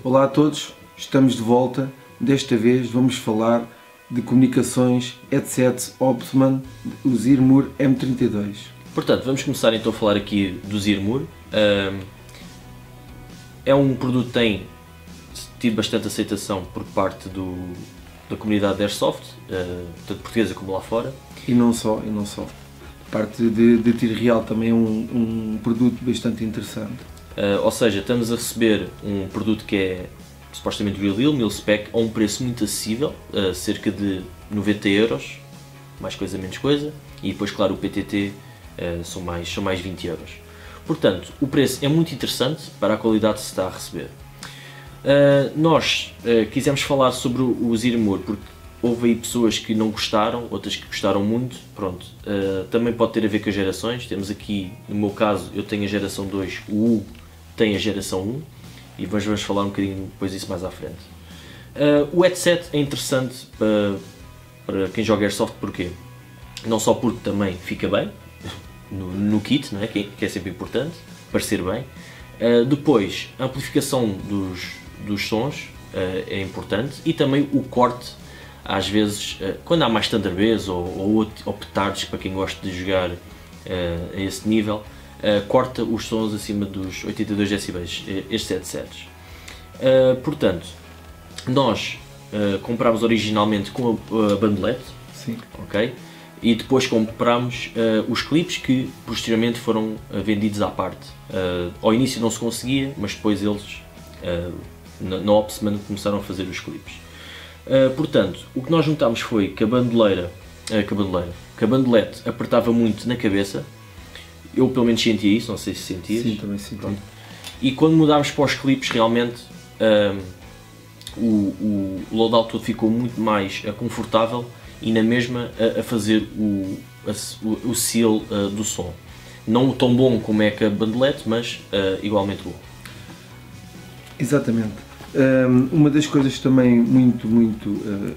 Olá a todos, estamos de volta. Desta vez vamos falar de comunicações headset Optman, o Zirmur M32. Portanto, vamos começar então a falar aqui do Zirmur. É um produto que tem tido bastante aceitação por parte da comunidade de Airsoft, tanto portuguesa como lá fora. E não só. Parte de tiro real também é um produto bastante interessante. Ou seja, estamos a receber um produto que é supostamente Real Deal, mil spec, a um preço muito acessível, cerca de 90 euros, mais coisa menos coisa, e depois claro o PTT são mais 20 euros. Portanto, o preço é muito interessante para a qualidade que se está a receber. Nós quisemos falar sobre o Zirmur porque houve aí pessoas que não gostaram, outras que gostaram muito, pronto. Também pode ter a ver com as gerações. Temos aqui, no meu caso, eu tenho a geração 2, o U tem a geração 1 e vamos falar um bocadinho depois disso mais à frente. O headset é interessante para quem joga Airsoft, porquê? Não só porque também fica bem no kit, não é? Que é sempre importante, parecer bem. Depois, a amplificação dos sons é importante e também o corte. Às vezes, quando há mais Thunder Bass ou petardos, para quem gosta de jogar a esse nível, corta os sons acima dos 82 decibéis, estes headsets. Portanto, nós comprámos originalmente com a bandelete. Sim. Ok? E depois comprámos os clipes que posteriormente foram vendidos à parte. Ao início não se conseguia, mas depois eles, na Opsman, começaram a fazer os clipes. Portanto, o que nós notámos foi que a bandelete apertava muito na cabeça. Eu pelo menos sentia isso, não sei se sentias. Sim, também senti. Pronto. E quando mudámos para os clipes, realmente o loadout todo ficou muito mais confortável e na mesma a fazer o seal do som. Não tão bom como é que a bandelete, mas igualmente bom. Exatamente. Uma das coisas também muito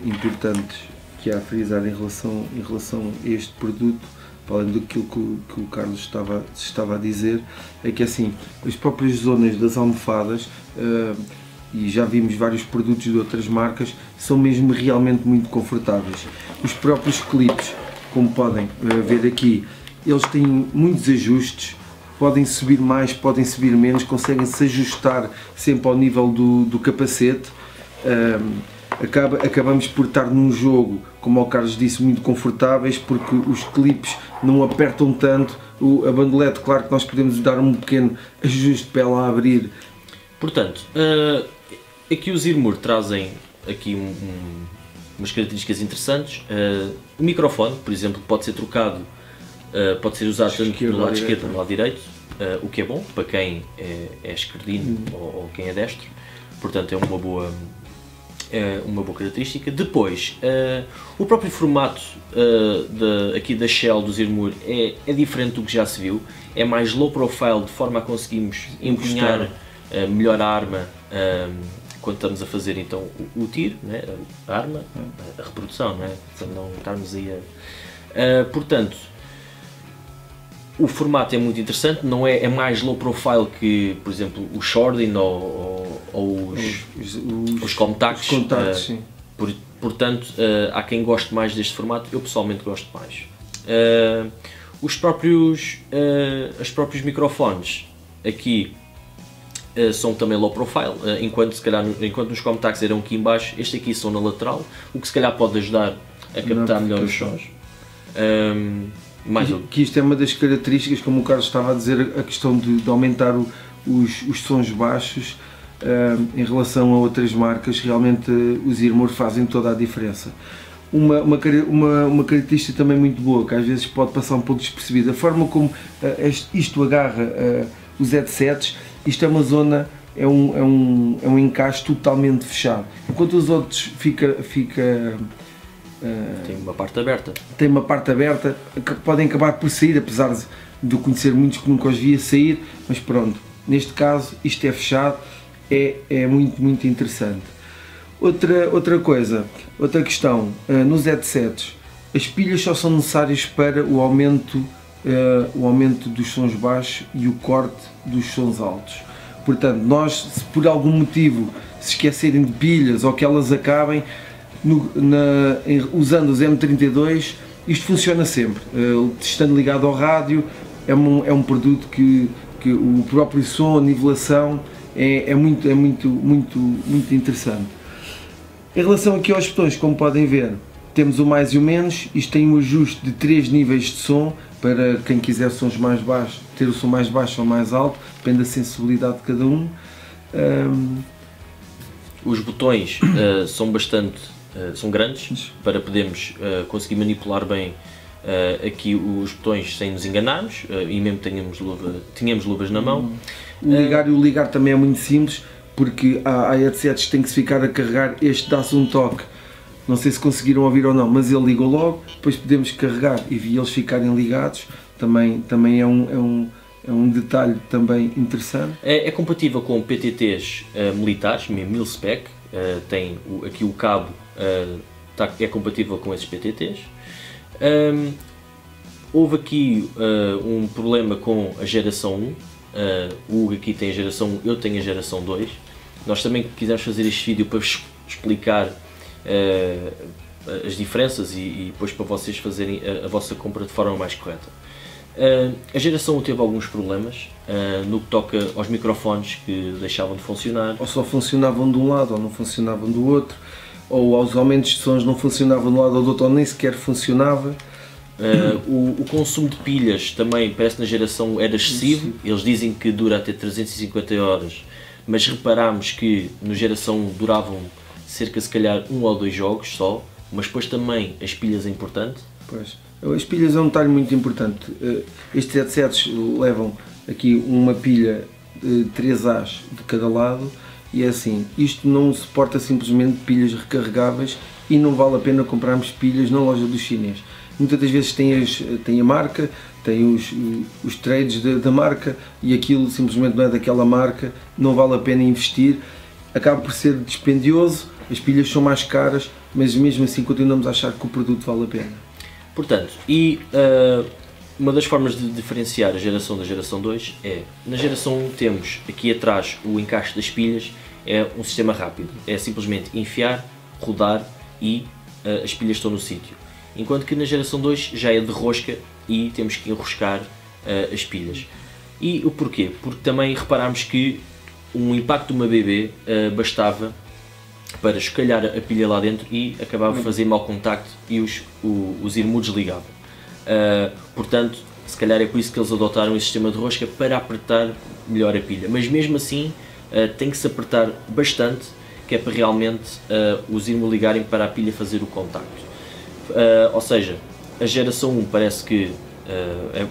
importantes que há a frisar em relação a este produto, para além daquilo que o Carlos estava a dizer, é que assim, as próprias zonas das almofadas, e já vimos vários produtos de outras marcas, são mesmo realmente muito confortáveis. Os próprios clipes, como podem ver aqui, eles têm muitos ajustes. Podem subir mais, podem subir menos, conseguem se ajustar sempre ao nível do capacete. Acabamos por estar num jogo, como o Carlos disse, muito confortáveis, porque os clipes não apertam tanto. A bandelete, claro que nós podemos dar um pequeno ajuste para ela abrir. Portanto, aqui os Zirmur trazem aqui umas características interessantes. O microfone, por exemplo, pode ser trocado. Pode ser usado tanto do lado esquerdo como do lado direito, o que é bom para quem é esquerdino ou quem é destro, portanto é uma boa característica. Depois, o próprio formato aqui da shell do Zirmur é diferente do que já se viu, é mais low profile, de forma a conseguirmos empunhar melhor a arma quando estamos a fazer então o tiro, né? A arma, a reprodução, não é? Para não estarmos aí portanto, o formato é muito interessante, não é mais low profile que, por exemplo, o Shording ou os Comtacs. Sim. Portanto, há quem goste mais deste formato, eu pessoalmente gosto mais. Os próprios microfones aqui são também low profile, enquanto nos Comtacs eram aqui em baixo, este aqui são na lateral, o que se calhar pode ajudar a captar melhor os sons. Que isto é uma das características, como o Carlos estava a dizer, a questão de aumentar os sons baixos em relação a outras marcas. Realmente os Zirmur fazem toda a diferença. Uma característica também muito boa, que às vezes pode passar um pouco despercebida, a forma como isto agarra os headsets. Isto é uma zona, é um encaixe totalmente fechado, enquanto os outros tem uma parte aberta. Tem uma parte aberta, que podem acabar por sair, apesar de eu conhecer muitos que nunca os via sair, mas pronto, neste caso isto é fechado, é muito interessante. Outra questão, nos headsets, as pilhas só são necessárias para o aumento dos sons baixos e o corte dos sons altos. Portanto, nós, se por algum motivo se esquecerem de pilhas ou que elas acabem, usando os M32, isto funciona sempre. Estando ligado ao rádio, é um produto que o próprio som, a nivelação, é muito interessante. Em relação aqui aos botões, como podem ver, temos o mais e o menos. Isto tem um ajuste de 3 níveis de som, para quem quiser sons mais baixos, ter o som mais baixo ou mais alto, depende da sensibilidade de cada um. Os botões são grandes, para podermos conseguir manipular bem aqui os botões sem nos enganarmos, e mesmo tínhamos luvas na mão. O ligar também é muito simples, porque há headsets que têm que se ficar a carregar. Este dá-se um toque, não sei se conseguiram ouvir ou não, mas ele ligou logo, depois podemos carregar e eles ficarem ligados, também é um detalhe também interessante. É compatível com PTTs militares, mesmo mil-spec, tem aqui o cabo, é compatível com esses PTTs. Houve aqui um problema com a geração 1, o Hugo aqui tem a geração 1, eu tenho a geração 2. Nós também quisemos fazer este vídeo para explicar as diferenças e depois para vocês fazerem a vossa compra de forma mais correta. A geração 1 teve alguns problemas no que toca aos microfones, que deixavam de funcionar. Ou só funcionavam de um lado ou não funcionavam do outro, ou aos aumentos de sons não funcionavam de um lado ou do outro, ou nem sequer funcionava. O consumo de pilhas também parece que na geração era excessivo. Eles dizem que dura até 350 horas, mas reparámos que na geração 1 duravam cerca, se calhar, 1 ou 2 jogos só, mas depois também as pilhas é importante. Pois, as pilhas é um detalhe muito importante. Estes headsets levam aqui uma pilha de 3As de cada lado, e é assim, isto não suporta simplesmente pilhas recarregáveis e não vale a pena comprarmos pilhas na loja dos chineses. Muitas das vezes tem a marca, tem os trades da marca, e aquilo simplesmente não é daquela marca, não vale a pena investir, acaba por ser dispendioso, as pilhas são mais caras, mas mesmo assim continuamos a achar que o produto vale a pena. Portanto, uma das formas de diferenciar a geração da geração 2 é, na geração 1 temos aqui atrás o encaixe das pilhas, é um sistema rápido, é simplesmente enfiar, rodar e as pilhas estão no sítio. Enquanto que na geração 2 já é de rosca e temos que enroscar as pilhas. E o porquê? Porque também reparámos que um impacto de uma BB bastava para escalhar a pilha lá dentro e acabava de fazer mau contacto e os irmãos desligavam. Portanto, se calhar é por isso que eles adotaram esse sistema de rosca, para apertar melhor a pilha. Mas mesmo assim tem que se apertar bastante, que é para realmente os irmãos ligarem para a pilha fazer o contacto. Ou seja, a geração 1 parece que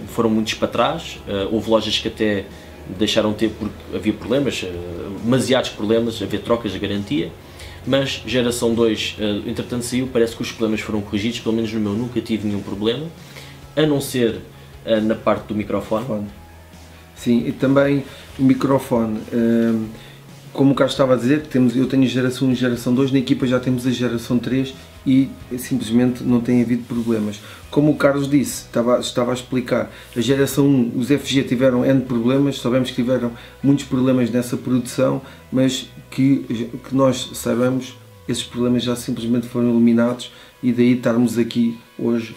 foram muitos para trás, houve lojas que até deixaram de ter porque havia problemas, demasiados problemas, havia trocas de garantia, mas geração 2 entretanto saiu, parece que os problemas foram corrigidos, pelo menos no meu nunca tive nenhum problema, a não ser na parte do microfone. Sim, e também o microfone, como o Carlos estava a dizer, eu tenho a geração 1 e a geração 2, na equipa já temos a geração 3 e simplesmente não tem havido problemas. Como o Carlos disse, estava a explicar, a geração 1, os FG tiveram N problemas, sabemos que tiveram muitos problemas nessa produção, mas que nós saibamos, esses problemas já simplesmente foram eliminados, e daí estarmos aqui hoje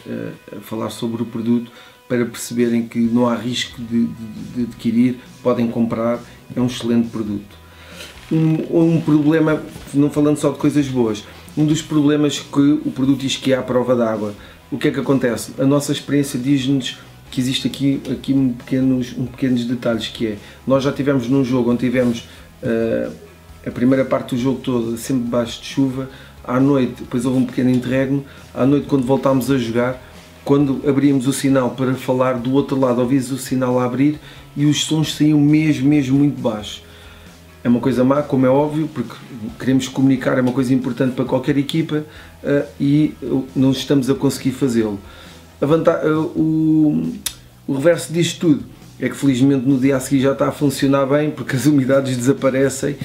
a falar sobre o produto, para perceberem que não há risco de adquirir, podem comprar, é um excelente produto. Um problema, não falando só de coisas boas, um dos problemas que o produto diz que é à prova d'água. O que é que acontece? A nossa experiência diz-nos que existe aqui pequenos detalhes, que é, nós já tivemos num jogo onde tivemos a primeira parte do jogo todo sempre debaixo de chuva, à noite, depois houve um pequeno interregno, à noite quando voltámos a jogar, quando abríamos o sinal para falar, do outro lado ouvíamos o sinal a abrir e os sons saíam mesmo muito baixos. É uma coisa má, como é óbvio, porque queremos comunicar, é uma coisa importante para qualquer equipa, e não estamos a conseguir fazê-lo. O reverso disto tudo é que felizmente no dia a seguir já está a funcionar bem, porque as umidades desaparecem,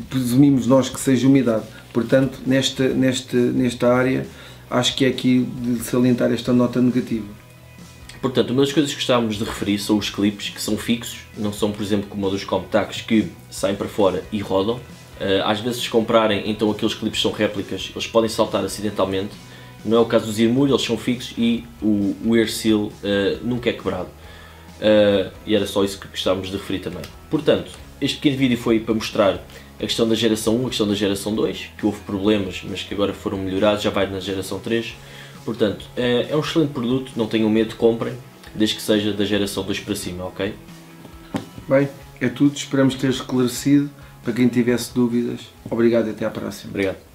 presumimos nós que seja umidade. Portanto, nesta área, acho que é aqui de salientar esta nota negativa. Portanto, uma das coisas que gostávamos de referir são os clipes, que são fixos, não são, por exemplo, como o dos Comptax, que saem para fora e rodam. Às vezes, se comprarem, então aqueles clipes são réplicas, eles podem saltar acidentalmente. Não é o caso dos Irmur, eles são fixos e o Air Seal nunca é quebrado. E era só isso que gostávamos de referir também. Portanto, este pequeno vídeo foi para mostrar a questão da geração 1, a questão da geração 2, que houve problemas, mas que agora foram melhorados, já vai na geração 3. Portanto, é um excelente produto, não tenham medo, comprem, desde que seja da geração 2 para cima, ok? Bem, é tudo, esperamos ter esclarecido. Para quem tivesse dúvidas, obrigado e até à próxima. Obrigado.